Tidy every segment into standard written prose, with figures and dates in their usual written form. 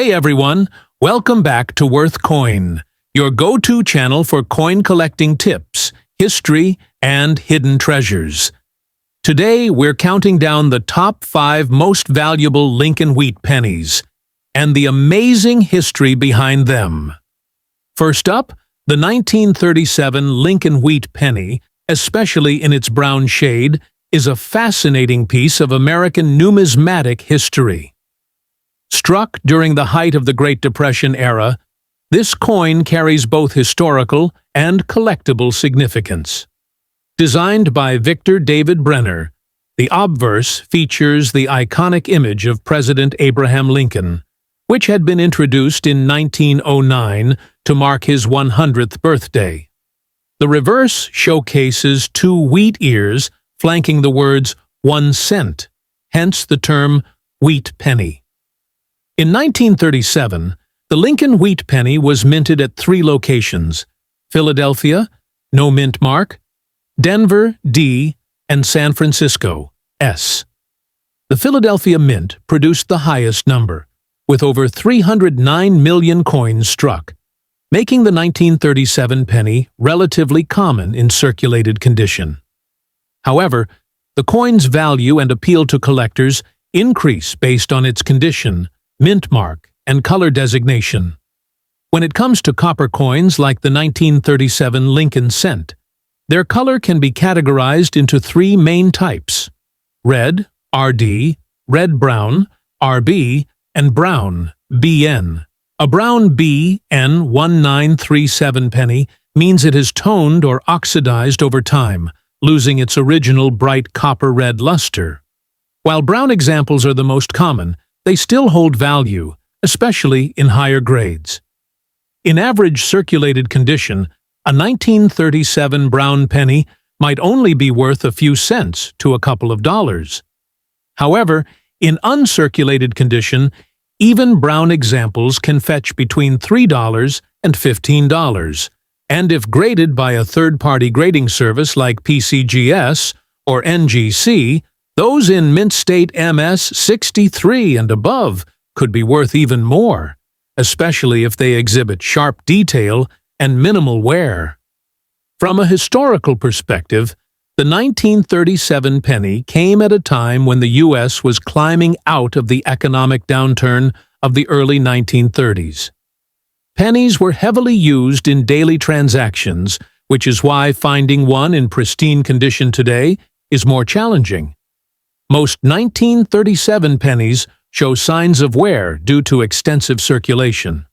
Hey everyone, welcome back to Worth Coin, your go-to channel for coin collecting tips, history, and hidden treasures. Today we're counting down the top 5 most valuable Lincoln wheat pennies and the amazing history behind them. First up, the 1937 Lincoln wheat penny, especially in its brown shade, is a fascinating piece of American numismatic history. Struck during the height of the Great Depression era, this coin carries both historical and collectible significance. Designed by Victor David Brenner, the obverse features the iconic image of President Abraham Lincoln, which had been introduced in 1909 to mark his 100th birthday. The reverse showcases 2 wheat ears flanking the words 1 cent, hence the term wheat penny. In 1937, the Lincoln wheat penny was minted at 3 locations: Philadelphia, no mint mark, Denver, D, and San Francisco, S. The Philadelphia Mint produced the highest number, with over 309 million coins struck, making the 1937 penny relatively common in circulated condition. However, the coin's value and appeal to collectors increase based on its condition, mint mark, and color designation. When it comes to copper coins like the 1937 Lincoln cent, their color can be categorized into 3 main types: red, RD, red-brown, RB, and brown, BN. A brown BN 1937 penny means it has toned or oxidized over time, losing its original bright copper-red luster. While brown examples are the most common, they still hold value, especially in higher grades. In average circulated condition, a 1937 brown penny might only be worth a few cents to a couple of dollars. However, in uncirculated condition, even brown examples can fetch between $3 and $15, and if graded by a third-party grading service like PCGS or NGC, those in mint state MS 63 and above could be worth even more, especially if they exhibit sharp detail and minimal wear. From a historical perspective, the 1937 penny came at a time when the U.S. was climbing out of the economic downturn of the early 1930s. Pennies were heavily used in daily transactions, which is why finding one in pristine condition today is more challenging. Most 1937 pennies show signs of wear due to extensive circulation.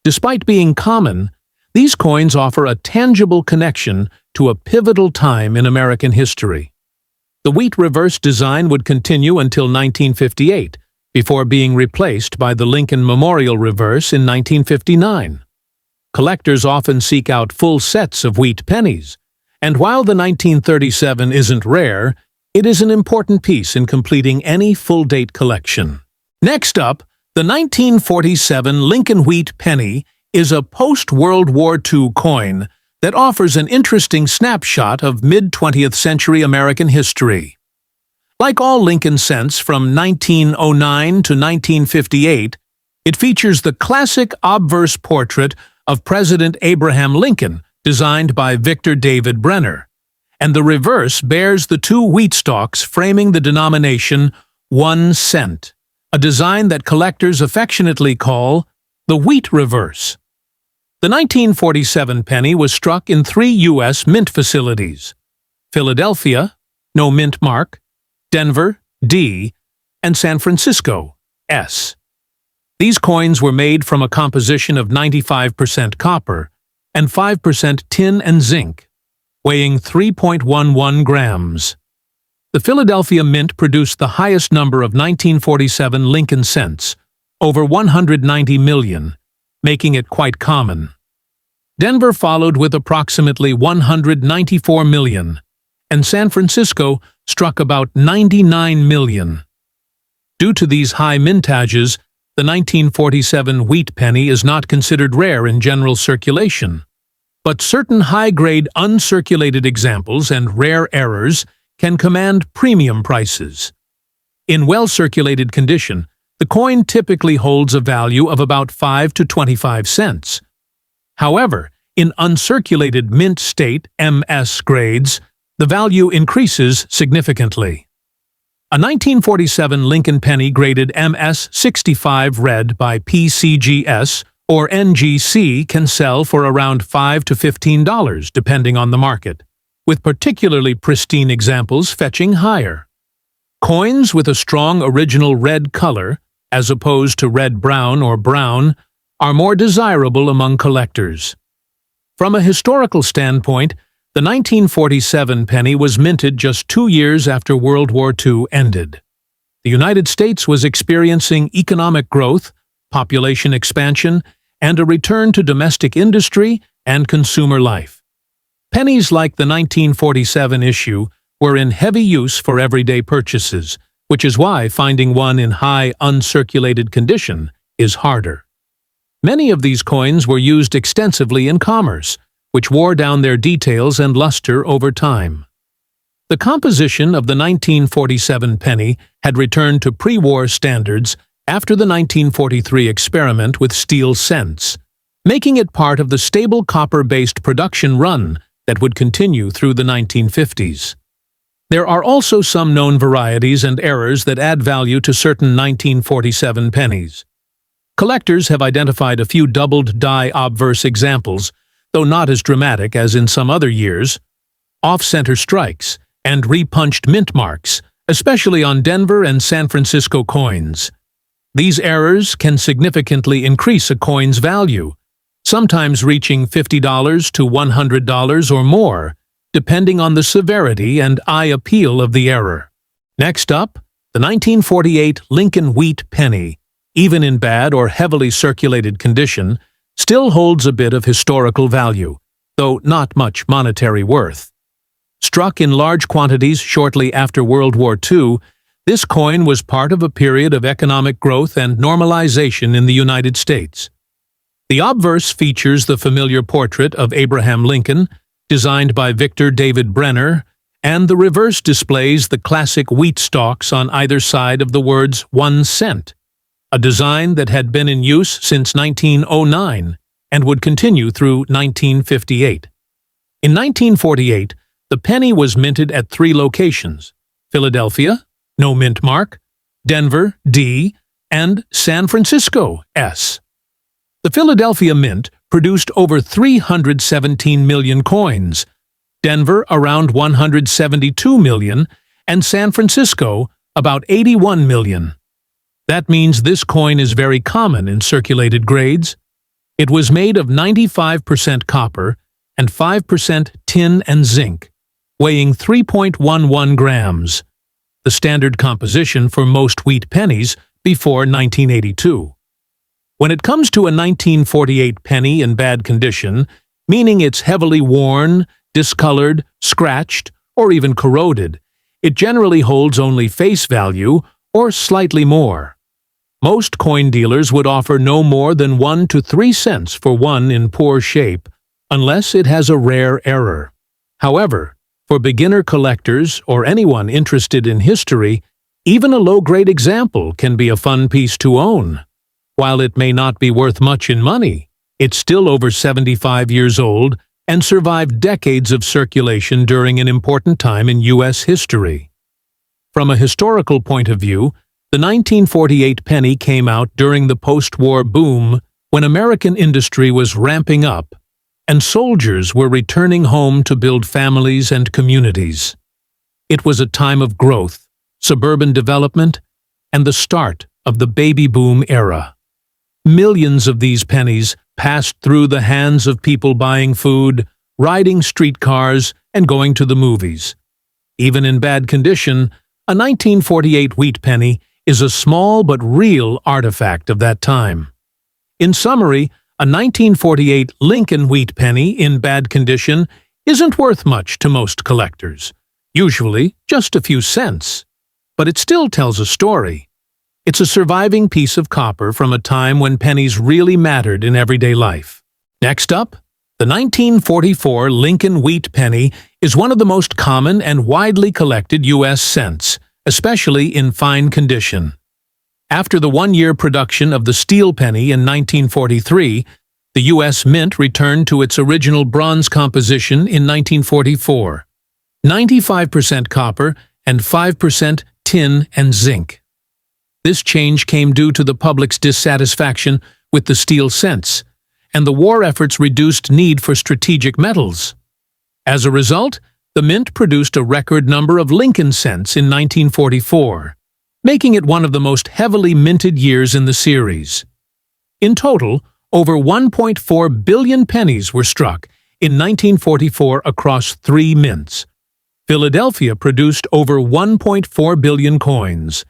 Despite being common, these coins offer a tangible connection to a pivotal time in American history. The wheat reverse design would continue until 1958, before being replaced by the Lincoln Memorial reverse in 1959. Collectors often seek out full sets of wheat pennies, and while the 1937 isn't rare, it is an important piece in completing any full-date collection. Next up, the 1947 Lincoln wheat penny is a post-World War II coin that offers an interesting snapshot of mid-20th century American history. Like all Lincoln cents from 1909 to 1958, it features the classic obverse portrait of President Abraham Lincoln, designed by Victor David Brenner, and the reverse bears the 2 wheat stalks framing the denomination 1 cent, a design that collectors affectionately call the wheat reverse. The 1947 penny was struck in 3 U.S. mint facilities: Philadelphia, no mint mark, Denver, D, and San Francisco, S. These coins were made from a composition of 95% copper and 5% tin and zinc, weighing 3.11 grams. The Philadelphia Mint produced the highest number of 1947 Lincoln cents, over 190 million, making it quite common. Denver followed with approximately 194 million, and San Francisco struck about 99 million. Due to these high mintages, the 1947 wheat penny is not considered rare in general circulation. But certain high-grade uncirculated examples and rare errors can command premium prices. In well-circulated condition, The coin typically holds a value of about 5 to 25 cents. However, in uncirculated mint state (MS) grades, the value increases significantly. A 1947 Lincoln penny graded MS-65 red by PCGS or NGC can sell for around $5 to $15 depending on the market, with particularly pristine examples fetching higher. Coins with a strong original red color, as opposed to red-brown or brown, are more desirable among collectors. From a historical standpoint, the 1947 penny was minted just 2 years after World War II ended. The United States was experiencing economic growth, population expansion, and a return to domestic industry and consumer life. Pennies like the 1947 issue were in heavy use for everyday purchases, which is why finding one in high uncirculated condition is harder. Many of these coins were used extensively in commerce, which wore down their details and luster over time. The composition of the 1947 penny had returned to pre-war standards after the 1943 experiment with steel cents, making it part of the stable copper-based production run that would continue through the 1950s. There are also some known varieties and errors that add value to certain 1947 pennies. Collectors have identified a few doubled die obverse examples, though not as dramatic as in some other years, off-center strikes, and repunched mint marks, especially on Denver and San Francisco coins. These errors can significantly increase a coin's value, sometimes reaching $50 to $100 or more, depending on the severity and eye appeal of the error. Next up, the 1948 Lincoln wheat penny, even in bad or heavily circulated condition, still holds a bit of historical value, though not much monetary worth. Struck in large quantities shortly after World War II, this coin was part of a period of economic growth and normalization in the United States. The obverse features the familiar portrait of Abraham Lincoln, designed by Victor David Brenner, and the reverse displays the classic wheat stalks on either side of the words 1 cent, a design that had been in use since 1909 and would continue through 1958. In 1948, the penny was minted at 3 locations: Philadelphia, no mint mark, Denver, D, and San Francisco, S. The Philadelphia Mint produced over 317 million coins, Denver around 172 million, and San Francisco about 81 million. That means this coin is very common in circulated grades. It was made of 95% copper and 5% tin and zinc, weighing 3.11 grams, the standard composition for most wheat pennies before 1982. When it comes to a 1948 penny in bad condition, meaning it's heavily worn, discolored, scratched, or even corroded, it generally holds only face value or slightly more. Most coin dealers would offer no more than 1 to 3 cents for one in poor shape, unless it has a rare error. However, for beginner collectors or anyone interested in history, even a low-grade example can be a fun piece to own. While it may not be worth much in money, it's still over 75 years old and survived decades of circulation during an important time in U.S. history. From a historical point of view, the 1948 penny came out during the post-war boom when American industry was ramping up and soldiers were returning home to build families and communities. It was a time of growth, suburban development, and the start of the baby boom era. Millions of these pennies passed through the hands of people buying food, riding streetcars, and going to the movies. Even in bad condition, a 1948 wheat penny is a small but real artifact of that time. In summary, a 1948 Lincoln wheat penny in bad condition isn't worth much to most collectors, usually just a few cents, but it still tells a story. It's a surviving piece of copper from a time when pennies really mattered in everyday life. Next up, the 1944 Lincoln wheat penny is one of the most common and widely collected U.S. cents, especially in fine condition. After the one-year production of the steel penny in 1943, the U.S. Mint returned to its original bronze composition in 1944, 95% copper and 5% tin and zinc. This change came due to the public's dissatisfaction with the steel cents, and the war efforts reduced need for strategic metals. As a result, the Mint produced a record number of Lincoln cents in 1944, making it one of the most heavily minted years in the series. In total, over 1.4 billion pennies were struck in 1944 across 3 mints. Philadelphia produced over 1.4 billion coins.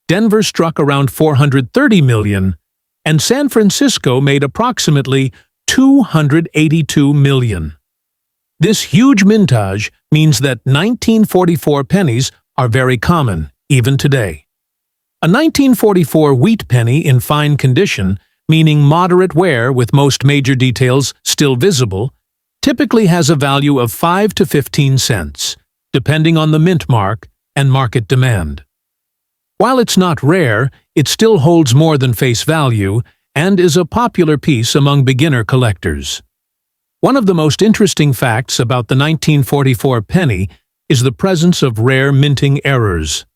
Denver struck around 430 million, and San Francisco made approximately 282 million. This huge mintage means that 1944 pennies are very common, even today. A 1944 wheat penny in fine condition, meaning moderate wear with most major details still visible, typically has a value of 5 to 15 cents, depending on the mint mark and market demand. While it's not rare, it still holds more than face value and is a popular piece among beginner collectors. One of the most interesting facts about the 1944 penny is the presence of rare minting errors.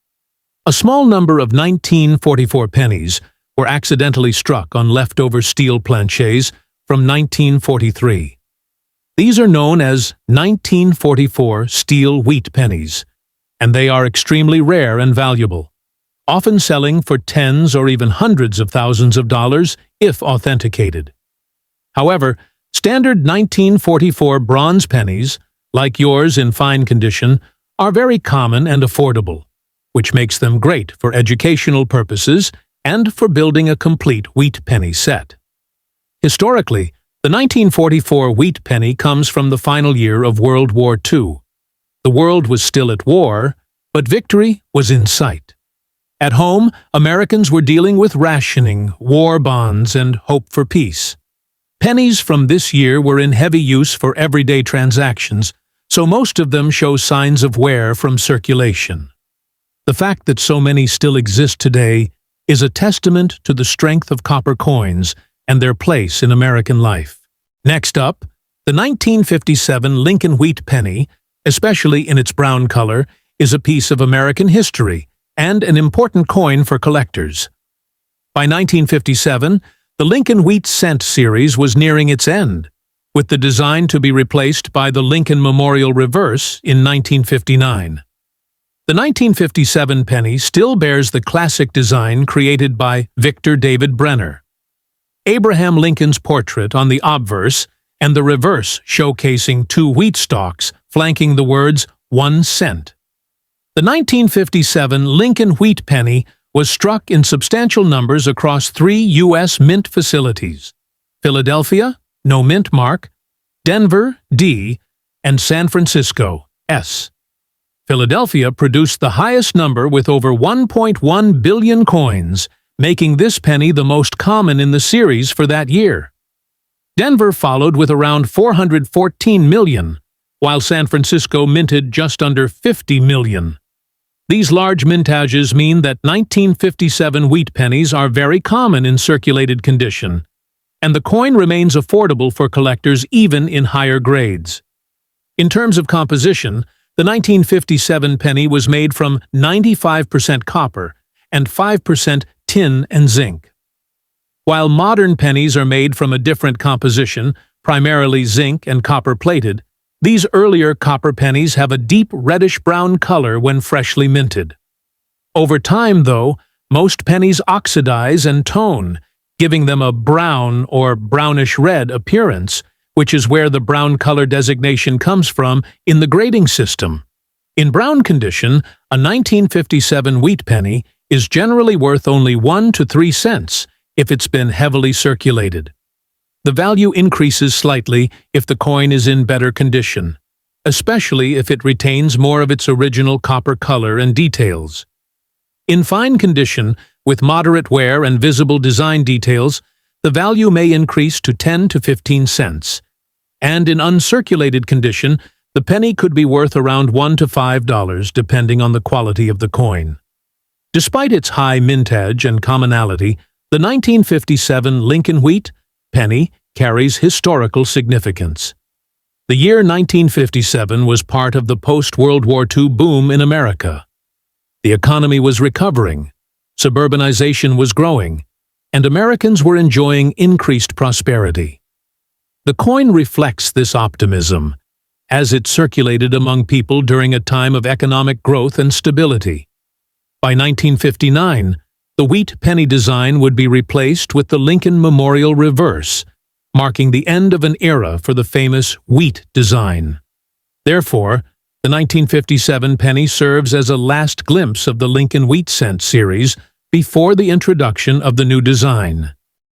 A small number of 1944 pennies were accidentally struck on leftover steel planchets from 1943. These are known as 1944 steel wheat pennies, and they are extremely rare and valuable, often selling for tens or even hundreds of thousands of dollars if authenticated. However, standard 1944 bronze pennies, like yours in fine condition, are very common and affordable, which makes them great for educational purposes and for building a complete wheat penny set. Historically, the 1944 wheat penny comes from the final year of World War II. The world was still at war, but victory was in sight. At home, Americans were dealing with rationing, war bonds, and hope for peace. Pennies from this year were in heavy use for everyday transactions, so most of them show signs of wear from circulation. The fact that so many still exist today is a testament to the strength of copper coins and their place in American life. Next up, the 1957 Lincoln wheat penny, especially in its brown color, is a piece of American history and an important coin for collectors. By 1957, the Lincoln Wheat Cent series was nearing its end, with the design to be replaced by the Lincoln Memorial Reverse in 1959. The 1957 penny still bears the classic design created by Victor David Brenner. Abraham Lincoln's portrait on the obverse and the reverse showcasing 2 wheat stalks flanking the words 1 cent. The 1957 Lincoln wheat penny was struck in substantial numbers across 3 U.S. mint facilities: Philadelphia, no mint mark; Denver, D; and San Francisco, S. Philadelphia produced the highest number with over 1.1 billion coins, making this penny the most common in the series for that year. Denver followed with around 414 million, while San Francisco minted just under 50 million. These large mintages mean that 1957 wheat pennies are very common in circulated condition, and the coin remains affordable for collectors even in higher grades. In terms of composition, the 1957 penny was made from 95% copper and 5% tin and zinc. While modern pennies are made from a different composition, primarily zinc and copper-plated, these earlier copper pennies have a deep reddish-brown color when freshly minted. Over time, though, most pennies oxidize and tone, giving them a brown or brownish-red appearance, which is where the brown color designation comes from in the grading system. In brown condition, a 1957 wheat penny is generally worth only 1 to 3 cents if it's been heavily circulated. The value increases slightly if the coin is in better condition, especially if it retains more of its original copper color and details. In fine condition, with moderate wear and visible design details, the value may increase to 10 to 15 cents, and in uncirculated condition, the penny could be worth around $1 to $5 depending on the quality of the coin. Despite its high mintage and commonality, the 1957 Lincoln Wheat penny carries historical significance. The year 1957 was part of the post-World War II boom in America. The economy was recovering, suburbanization was growing, and Americans were enjoying increased prosperity. The coin reflects this optimism, as it circulated among people during a time of economic growth and stability. By 1959, the wheat penny design would be replaced with the Lincoln Memorial reverse, marking the end of an era for the famous wheat design. Therefore, the 1957 penny serves as a last glimpse of the Lincoln Wheat Cent series before the introduction of the new design.